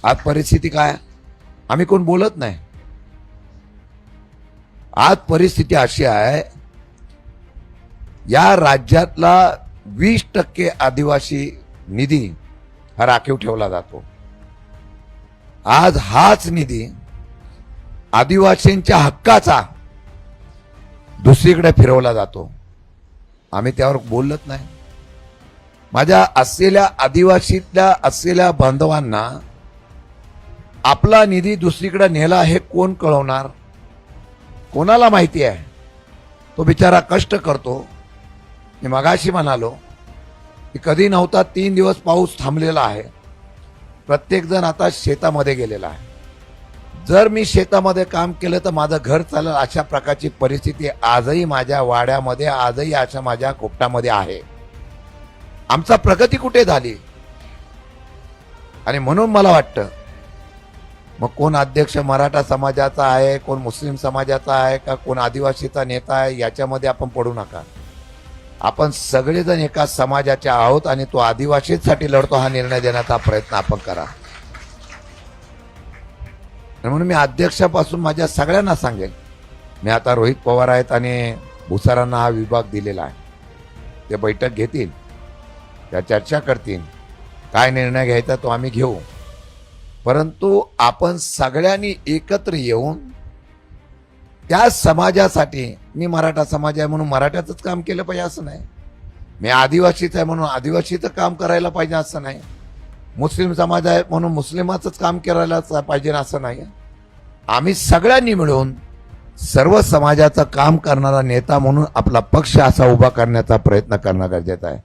आज परिस्थिती काय? आम्ही कोण बोलत नाही. आज परिस्थिती अशी आहे, या राज्यातला 20% आदिवासी निधी हा राखीव ठेवला जातो. आज हाच निधी आदिवासींच्या हक्काचा दुसरीकडे फिरवला जातो. आम्ही त्यावर बोलत नाही. माझ्या असलेल्या आदिवासीतल्या असलेल्या बांधवांना आपला निधी दुसरीकडे नेला हे कोण कळवणार? कोणाला माहिती आहे? तो बिचारा कष्ट करतो. मी मगाशी म्हणालो की कधी नव्हता 3 दिवस पाऊस थांबलेला आहे. प्रत्येक जण आता शेतामध्ये गेलेला आहे. जर मी शेतामध्ये काम केलं तर माझं घर चालेल अशा प्रकारची परिस्थिती आजही माझ्या वाड्यामध्ये, आजही अशा माझ्या कोपटामध्ये आहे. आमचा प्रगती कुठे झाली? आणि म्हणून मला वाटतं, मग कोण अध्यक्ष मराठा समाजाचा आहे, कोण मुस्लिम समाजाचा आहे, का कोण आदिवासीचा नेता आहे, याच्यामध्ये आपण पडू नका. आपण सगळेजण एका समाजाचे आहोत आणि तो आदिवासींसाठी लढतो हा निर्णय देण्याचा प्रयत्न आपण करा. म्हणून मी अध्यक्षापासून माझ्या सगळ्यांना सांगेन, मी आता रोहित पवार आहेत आणि भुसारांना हा विभाग दिलेला आहे. ते बैठक घेतील, त्या चर्चा करतील, काय निर्णय घ्यायचा तो आम्ही घेऊ. परंतु आपण सगळ्यांनी एकत्र येऊन त्या समाजासाठी, मी मराठा समाज आहे म्हणून मराठ्याचंच काम केलं पाहिजे असं नाही, मी आदिवासीच आहे म्हणून आदिवासीचं काम करायला पाहिजे असं नाही, मुस्लिम समाज आहे म्हणून मुस्लिमाचंच काम करायला पाहिजे असं नाही. आम्ही सगळ्यांनी मिळून सर्व समाजाचं काम करणारा नेता म्हणून आपला पक्ष असा उभा करण्याचा प्रयत्न करणं गरजेचं आहे.